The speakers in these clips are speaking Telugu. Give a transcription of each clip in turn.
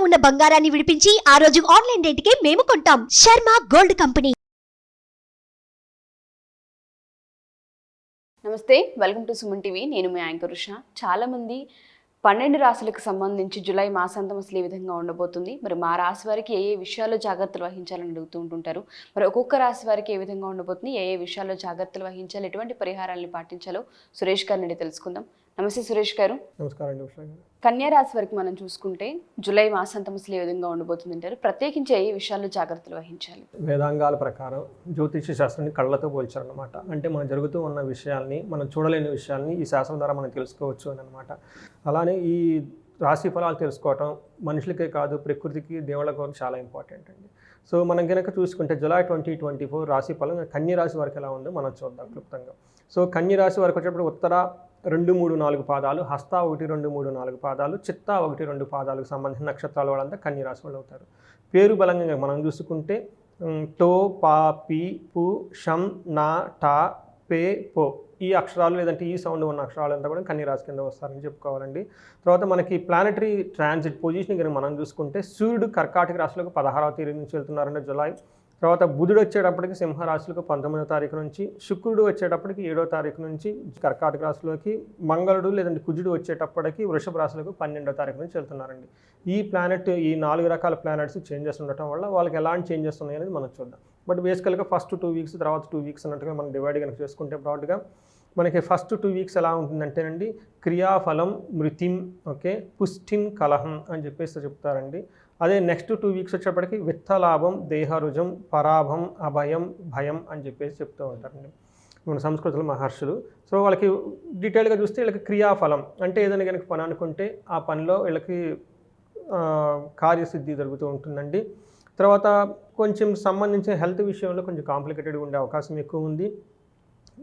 ఉన్న బంగారాన్ని విడిపించి ఆ రోజు ఆన్లైన్ రేటుకే మేము కొంటాం. Sharma gold company. నమస్తే, వెల్కమ్ టు సుమన్ టీవీ. నేను మీ యాంకర్ ఉషా. చాలామంది 12 రాశులకు సంబంధించి జూలై మాసాంతం అసలు ఏ విధంగా ఉండబోతుంది, మరి మా రాశి వారికి ఏ విషయాల్లో జాగ్రత్తలు వహించాలని అడుగుతూ ఉంటుంటారు. మరి ఒక్కొక్క రాశి వారికి ఏ విధంగా ఉండబోతుంది, ఏ విషయాల్లో జాగ్రత్తలు వహించాలి, ఎటువంటి పరిహారాలను పాటించాలో సురేష్ గారి నుండి తెలుసుకుందాం. నమస్తే సురేష్ గారు. నమస్కారం అండి ఉషా గారు. కన్యా రాశి వరకు మనం చూసుకుంటే జూలై మాసాంతం అసలు ఏ విధంగా ఉండబోతుంది అంటారు? ప్రత్యేకించి ఏ విషయాల్లో జాగ్రత్తలు వహించాలి? వేదాంగాల ప్రకారం జ్యోతిష శాస్త్రాన్ని కళ్ళతో పోల్చారనమాట. అంటే మనం జరుగుతూ ఉన్న విషయాల్ని, మనం చూడలేని విషయాల్ని ఈ శాస్త్రం ద్వారా మనం తెలుసుకోవచ్చు అని అనమాట. అలానే ఈ రాశి ఫలాలు తెలుసుకోవటం మనుషులకే కాదు, ప్రకృతికి, దేవుళ్ళకు చాలా ఇంపార్టెంట్ అండి. సో మనం కనుక చూసుకుంటే జూలై 2024 రాశి ఫలం కన్య రాశి వరకు ఎలా ఉందో మనం చూద్దాం క్లుప్తంగా. సో కన్య రాశి వరకు వచ్చేటప్పుడు ఉత్తర 2, 3, 4 పాదాలు, హస్త 1, 2, 3, 4 పాదాలు, చిత్త 1, 2 పాదాలకు సంబంధించిన నక్షత్రాల వాళ్ళంతా కన్య రాశి వాళ్ళు అవుతారు. పేరు బలంగా మనం చూసుకుంటే టో, పా, పి, పు, షం, నా, టా, పే, పో ఈ అక్షరాలు లేదంటే ఈ సౌండ్ ఉన్న అక్షరాలంతా కూడా కన్య రాశి కింద వస్తారని చెప్పుకోవాలండి. తర్వాత మనకి ప్లానటరీ ట్రాన్సిట్ పొజిషన్ కనుక మనం చూసుకుంటే సూర్యుడు కర్కాటక రాశిలోకి 16వ తేదీ నుంచి వెళ్తున్నారండి జూలై. తర్వాత బుధుడు వచ్చేటప్పటికి సింహరాశులకు 19వ తారీఖు నుంచి, శుక్రుడు వచ్చేటప్పటికి 7వ తారీఖు నుంచి కర్కాటక రాశిలోకి, మంగళుడు లేదంటే కుజుడు వచ్చేటప్పటికి వృషభ రాశులకు 12వ తారీఖు నుంచి వెళ్తున్నారండి. ఈ ప్లానెట్, ఈ 4 రకాల ప్లానెట్స్ చేంజెస్ ఉండటం వల్ల వాళ్ళకి ఎలాంటి చేంజెస్ ఉన్నాయి అనేది మనం చూద్దాం. బట్ బేసికల్గా ఫస్ట్ 2 వీక్స్, తర్వాత 2 వీక్స్ అన్నట్టుగా మనం డివైడ్ కనుక చేసుకుంటే బ్రాడ్గా మనకి ఫస్ట్ 2 వీక్స్ ఎలా ఉంటుందంటేనండి, క్రియాఫలం మృతిం, ఓకే, పుష్టిం కలహం అని చెప్పేసి చెప్తారండి. అదే నెక్స్ట్ 2 వీక్స్ వచ్చేప్పటికి విత్తలాభం, దేహరుజం, పరాభం, అభయం, భయం అని చెప్పేసి చెప్తూ ఉంటారండి మన సంస్కృతిలో మహర్షులు. సో వాళ్ళకి డీటెయిల్గా చూస్తే వీళ్ళకి క్రియాఫలం అంటే ఏదైనా కనుక పని అనుకుంటే ఆ పనిలో వీళ్ళకి కార్యసిద్ధి జరుగుతూ ఉంటుందండి. తర్వాత కొంచెం సంబంధించిన హెల్త్ విషయంలో కొంచెం కాంప్లికేటెడ్గా ఉండే అవకాశం ఎక్కువ ఉంది.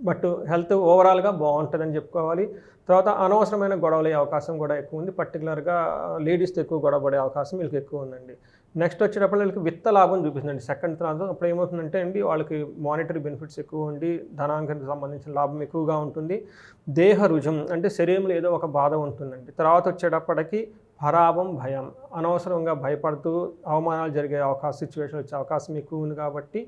బట్ హెల్త్ ఓవరాల్గా బాగుంటుందని చెప్పుకోవాలి. తర్వాత అనవసరమైన గొడవలు అయ్యే అవకాశం కూడా ఎక్కువ ఉంది. పర్టికులర్గా లేడీస్తో ఎక్కువ గొడవ పడే అవకాశం వీళ్ళకి ఎక్కువ ఉందండి. నెక్స్ట్ వచ్చేటప్పుడు వీళ్ళకి విత్త లాభం చూపిస్తుందండి సెకండ్ తర్వాత. అప్పుడు ఏమవుతుందంటే అండి, వాళ్ళకి మానిటరీ బెనిఫిట్స్ ఎక్కువ ఉండి ధనానికి సంబంధించిన లాభం ఎక్కువగా ఉంటుంది. దేహ రుజం అంటే శరీరంలో ఏదో ఒక బాధ ఉంటుందండి. తర్వాత వచ్చేటప్పటికి పరాభం, భయం, అనవసరంగా భయపడుతూ అవమానాలు జరిగే అవకాశం, సిచ్యువేషన్ వచ్చే అవకాశం ఎక్కువ ఉంది కాబట్టి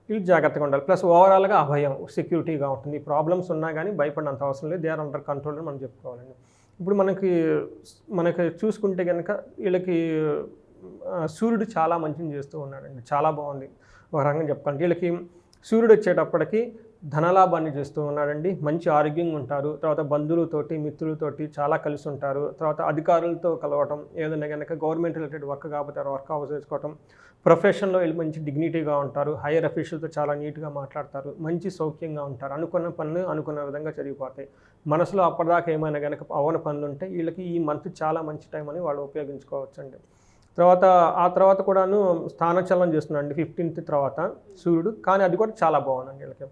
వీళ్ళు జాగ్రత్తగా ఉండాలి. ప్లస్ ఓవరాల్గా అభయం, సెక్యూరిటీగా ఉంటుంది. ప్రాబ్లమ్స్ ఉన్నా కానీ భయపడినంత అవసరం లేదు, దే ఆర్ అండర్ కంట్రోల్ అని మనం చెప్పుకోవాలండి. ఇప్పుడు మనకి చూసుకుంటే కనుక వీళ్ళకి సూర్యుడు చాలా మంచిని చేస్తూ ఉన్నాడండి, చాలా బాగుంది ఒక రకంగా చెప్పుకోవాలి. వీళ్ళకి సూర్యుడు వచ్చేటప్పటికి ధనలాభాన్ని చేస్తూ ఉన్నాడండి, మంచి ఆరోగ్యంగా ఉంటారు. తర్వాత బంధువులతోటి, మిత్రులతోటి చాలా కలిసి ఉంటారు. తర్వాత అధికారులతో కలవటం, ఏదైనా కనుక గవర్నమెంట్ రిలేటెడ్ వర్క్ కాకపోతే వర్క్ అవర్ చేసుకోవటం, ప్రొఫెషన్లో వీళ్ళు మంచి డిగ్నిటీగా ఉంటారు, హైయర్ అఫీషియల్తో చాలా నీట్గా మాట్లాడతారు, మంచి సౌఖ్యంగా ఉంటారు, అనుకున్న పనులు అనుకున్న విధంగా జరిగిపోతాయి. మనసులో అప్పటిదాకా ఏమైనా కనుక అవన పనులు ఉంటే వీళ్ళకి ఈ మంత్ చాలా మంచి టైం అని వాళ్ళు ఉపయోగించుకోవచ్చండి. ఆ తర్వాత కూడాను స్థానచలనం చేస్తున్నాడండి 15th తర్వాత సూర్యుడు, కానీ అది కూడా చాలా బాగుందండి.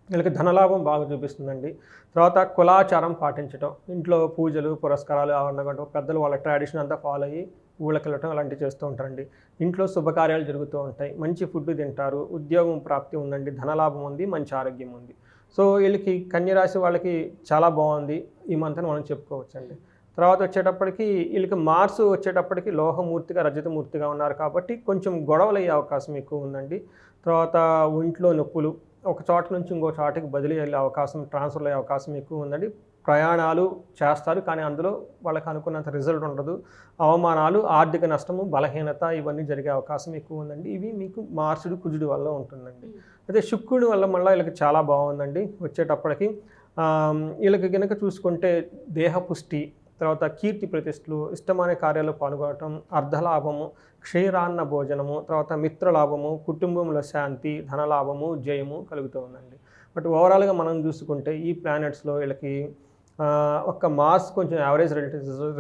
వీళ్ళకి ధనలాభం బాగా చూపిస్తుందండి. తర్వాత కులాచారం పాటించడం, ఇంట్లో పూజలు పురస్కారాలు అవన్నీ పెద్దలు వాళ్ళ ట్రెడిషన్ అంతా ఫాలో అయ్యి ఊళ్ళకి వెళ్ళటం అలాంటివి చేస్తూ ఉంటారండి. ఇంట్లో శుభకార్యాలు జరుగుతూ ఉంటాయి, మంచి ఫుడ్ తింటారు, ఉద్యోగం ప్రాప్తి ఉందండి, ధనలాభం ఉంది, మంచి ఆరోగ్యం ఉంది. సో వీళ్ళకి కన్యరాశి వాళ్ళకి చాలా బాగుంది ఈ మంత్ అని మనం చెప్పుకోవచ్చండి. తర్వాత వచ్చేటప్పటికి వీళ్ళకి మార్సు వచ్చేటప్పటికి లోహమూర్తిగా, రజతమూర్తిగా ఉన్నారు కాబట్టి కొంచెం గొడవలు అయ్యే అవకాశం ఎక్కువ ఉందండి. తర్వాత ఒంట్లో నొప్పులు, ఒక చోట నుంచి ఇంకో చోటకి బదిలీ అయ్యే అవకాశం, ట్రాన్స్ఫర్ అయ్యే అవకాశం ఎక్కువ ఉందండి. ప్రయాణాలు చేస్తారు కానీ అందులో వాళ్ళకి అనుకున్నంత రిజల్ట్ ఉండదు. అవమానాలు, ఆర్థిక నష్టము, బలహీనత ఇవన్నీ జరిగే అవకాశం ఎక్కువ ఉందండి. ఇవి మీకు మార్సుడు, కుజుడు వల్ల ఉంటుందండి. అయితే శుక్రుడి వల్ల మళ్ళీ వీళ్ళకి చాలా బాగుందండి. వచ్చేటప్పటికి వీళ్ళకి కనుక చూసుకుంటే దేహపుష్టి, తర్వాత కీర్తి ప్రతిష్టలు, ఇష్టమైన కార్యాల్లో పాల్గొనటం, అర్ధలాభము, క్షీరాన్న భోజనము, తర్వాత మిత్రలాభము, కుటుంబంలో శాంతి, ధనలాభము, జయము కలుగుతూ ఉందండి. బట్ ఓవరాల్గా మనం చూసుకుంటే ఈ ప్లానెట్స్లో వీళ్ళకి ఒక్క మార్స్ కొంచెం యావరేజ్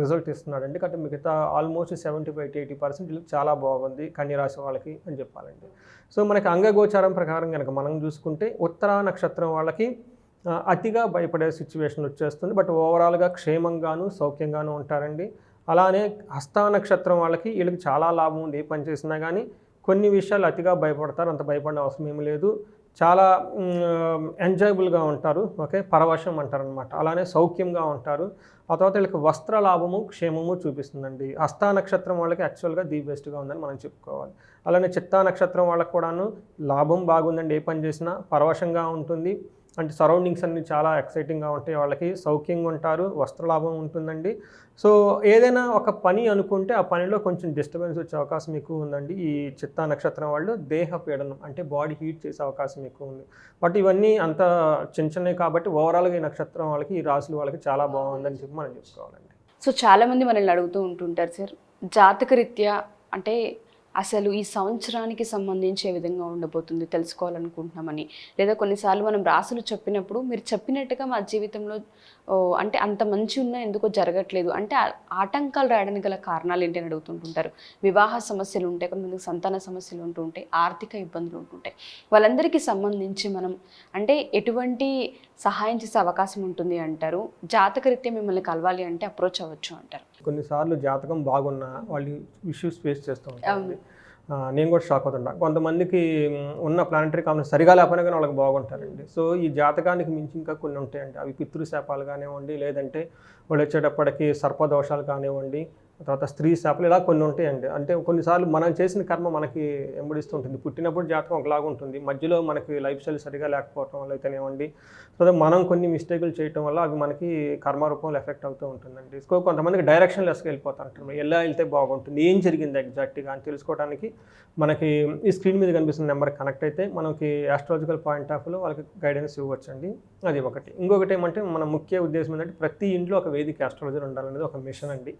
రిజల్ట్ ఇస్తున్నాడండి. కాబట్టి మిగతా ఆల్మోస్ట్ 75-80% వీళ్ళకి చాలా బాగుంది కన్యరాశి వాళ్ళకి అని చెప్పాలండి. సో మనకి అంగగోచారం ప్రకారం కనుక మనం చూసుకుంటే ఉత్తరా నక్షత్రం వాళ్ళకి అతిగా భయపడే సిచ్యువేషన్ వచ్చేస్తుంది. బట్ ఓవరాల్గా క్షేమంగాను సౌఖ్యంగాను ఉంటారండి. అలానే హస్త నక్షత్రం వాళ్ళకి వీళ్ళకి చాలా లాభం ఉంది, ఏ పని చేసినా కానీ కొన్ని విషయాలు అతిగా భయపడతారు, అంత భయపడిన అవసరం ఏమి లేదు. చాలా ఎంజాయబుల్గా ఉంటారు. ఓకే, పరవశం అంటారనమాట. అలానే సౌఖ్యంగా ఉంటారు. ఆ తర్వాత వీళ్ళకి వస్త్ర లాభము క్షేమము చూపిస్తుందండి. హస్తా నక్షత్రం వాళ్ళకి యాక్చువల్గా ది బెస్ట్గా ఉందని మనం చెప్పుకోవాలి. అలానే చిత్తా నక్షత్రం వాళ్ళకి కూడాను లాభం బాగుందండి. ఏ పని చేసినా పరవశంగా ఉంటుంది. అంటే సరౌండింగ్స్ అన్ని చాలా ఎక్సైటింగ్గా ఉంటాయి. వాళ్ళకి సౌఖ్యంగా ఉంటారు, వస్త్రలాభం ఉంటుందండి. సో ఏదైనా ఒక పని అనుకుంటే ఆ పనిలో కొంచెం డిస్టర్బెన్స్ వచ్చే అవకాశం ఎక్కువ ఉందండి. ఈ చిత్తా నక్షత్రం వాళ్ళు దేహ పీడనం అంటే బాడీ హీట్ చేసే అవకాశం ఎక్కువ ఉంది. బట్ ఇవన్నీ అంత చిన్న చిన్నవి కాబట్టి ఓవరాల్గా ఈ నక్షత్రం వాళ్ళకి, ఈ రాశుల వాళ్ళకి చాలా బాగుందని చెప్పి మనం చెప్పుకోవాలండి. సో చాలామంది మనల్ని అడుగుతూ ఉంటుంటారు సార్, జాతకరీత్యా అంటే అసలు ఈ సంవత్సరానికి సంబంధించి ఏ విధంగా ఉండబోతుంది తెలుసుకోవాలనుకుంటున్నామని, లేదా కొన్నిసార్లు మనం రాసులు చెప్పినప్పుడు మీరు చెప్పినట్టుగా మా జీవితంలో అంటే అంత మంచి ఉన్నా ఎందుకో జరగట్లేదు అంటే ఆటంకాలు రావడానికి గల కారణాలు ఏంటి అని అడుగుతుంటుంటారు. వివాహ సమస్యలు ఉంటాయి, కొంతమందికి సంతాన సమస్యలు ఉంటుంటాయి, ఆర్థిక ఇబ్బందులు ఉంటుంటాయి. వాళ్ళందరికీ సంబంధించి మనం అంటే ఎటువంటి సహాయం చేసే అవకాశం ఉంటుంది అంటారు? జాతకరీత్యా మిమ్మల్ని కలవాలి అంటే అప్రోచ్ అవ్వచ్చు అంటారు? కొన్నిసార్లు జాతకం బాగున్నా వాళ్ళు ఇష్యూస్ ఫేస్ చేస్తూ ఉంటారు. నేను కూడా షాక్ అవుతుంటా. కొంతమందికి ఉన్న ప్లానటరీ కాంబినేషన్ సరిగా లేకపోయినా కానీ వాళ్ళకి బాగుంటారండి. సో ఈ జాతకానికి మించి ఇంకా కొన్ని ఉంటాయండి. అవి పితృశాపాలు కానివ్వండి, లేదంటే వాళ్ళు వచ్చేటప్పటికి సర్పదోషాలు కానివ్వండి, తర్వాత స్త్రీ శాపాలు, ఇలా కొన్ని ఉంటాయండి. అంటే కొన్నిసార్లు మనం చేసిన కర్మ మనకి వెంబడిస్తూ ఉంటుంది. పుట్టినప్పుడు జాతకం ఒకలాగా ఉంటుంది, మధ్యలో మనకి లైఫ్ స్టైల్ సరిగా లేకపోవడం వల్ల అయితేనేవ్వండి, సో మనం కొన్ని మిస్టేకులు చేయడం వల్ల అవి మనకి కర్మ రూపంలో ఎఫెక్ట్ అవుతూ ఉంటుందండి. సో కొంతమందికి డైరెక్షన్ లెస్గా వెళ్ళిపోతారు. ఎలా వెళ్తే బాగుంటుంది, ఏం జరిగింది ఎగ్జాక్ట్గా అని తెలుసుకోవడానికి మనకి ఈ స్క్రీన్ మీద కనిపిస్తున్న నెంబర్ కనెక్ట్ అయితే మనకి ఆస్ట్రాలజికల్ పాయింట్ ఆఫ్ వ్యూలో వాళ్ళకి గైడెన్స్ ఇవ్వచ్చండి. అది ఒకటి. ఇంకొకటి ఏమంటే మన ముఖ్య ఉద్దేశం ఏంటంటే ప్రతి ఇంట్లో ఒక వేదిక ఆస్ట్రాలజర్ ఉండాలనేది ఒక మిషన్ అండి.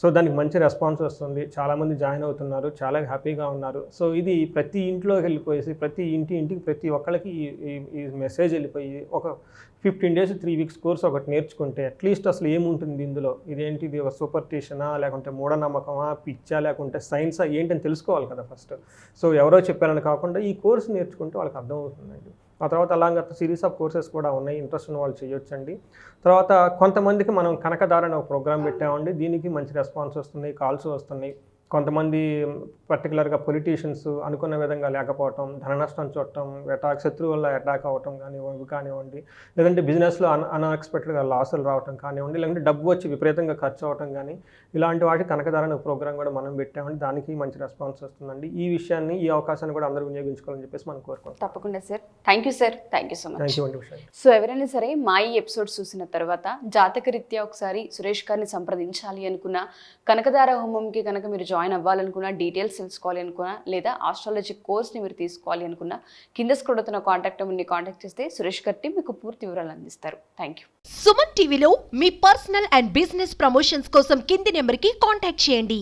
సో దానికి మంచి రెస్పాన్స్ వస్తుంది, చాలామంది జాయిన్ అవుతున్నారు, చాలా హ్యాపీగా ఉన్నారు. సో ఇది ప్రతి ఇంట్లోకి వెళ్ళిపోయేసి ప్రతి ఇంటికి ప్రతి ఒక్కరికి ఈ మెసేజ్ వెళ్ళిపోయి ఒక 15 days 3 weeks కోర్స్ ఒకటి నేర్చుకుంటే అట్లీస్ట్ అసలు ఏముంటుంది ఇందులో, ఇదేంటిది ఒక సూపర్టిషనా, లేకుంటే మూఢనమ్మకమా, పిచ్చా, లేకుంటే సైన్సా ఏంటని తెలుసుకోవాలి కదా ఫస్ట్. సో ఎవరో చెప్పారని కాకుండా ఈ కోర్స్ నేర్చుకుంటే వాళ్ళకి అర్థమవుతుందండి. ఆ తర్వాత అలాగే సిరీస్ ఆఫ్ కోర్సెస్ కూడా ఉన్నాయి, ఇంట్రెస్ట్ ఉన్న వాళ్ళు చేయొచ్చండి. తర్వాత కొంతమందికి మనం కనకదార అనే ఒక ప్రోగ్రామ్ పెట్టామండి. దీనికి మంచి రెస్పాన్స్ వస్తుంది, కాల్స్ వస్తున్నాయి. కొంతమంది పర్టికులర్గా పొలిటీషియన్స్ అనుకున్న విధంగా లేకపోవటం, ధన నష్టం చూడటం, శత్రువు వల్ల అటాక్ అవ్వటం కానివ్వండి, లేదంటే బిజినెస్లో అన్ఎక్స్పెక్టెడ్గా లాసులు రావటం కానివ్వండి, లేదంటే డబ్బు వచ్చి విపరీతంగా ఖర్చు అవ్వటం కానీ, ఇలాంటి వాటి కనకదార ప్రోగ్రామ్ కూడా మనం పెట్టామండి. దానికి మంచి రెస్పాన్స్ వస్తుందండి. ఈ విషయాన్ని, ఈ అవకాశాన్ని కూడా అందరూ వినియోగించుకోవాలని చెప్పేసి మనం కోరుకుంటాం. తప్పకుండా sir. Thank you sir, thank you so much. Thank you అండి. సో ఎవరైనా సరే మా ఈ ఎపిసోడ్స్ చూసిన తర్వాత జాతకరీత్యా ఒకసారి సురేష్ గారిని సంప్రదించాలి అనుకున్నా, కనకదార హోమంకి కనుక మీరు జాయిన్ అవ్వాలనుకున్నా, డీటెయిల్స్ తెలుసుకోవాలి అనుకున్నా, లేదా ఆస్ట్రాలజీ కోర్స్ని మీరు తీసుకోవాలి అనుకున్నా, కింద స్క్రోల్ అవుతున్న కాంటాక్ట్ నెంబర్ని కాంటాక్ట్ చేస్తే సురేష్ గారి మీకు పూర్తి వివరాలు అందిస్తారు. Thank you. సుమన్ టీవీలో మీ పర్సనల్ అండ్ బిజినెస్ ప్రమోషన్స్ కోసం కింది నెంబర్కి కాంటాక్ట్ చేయండి.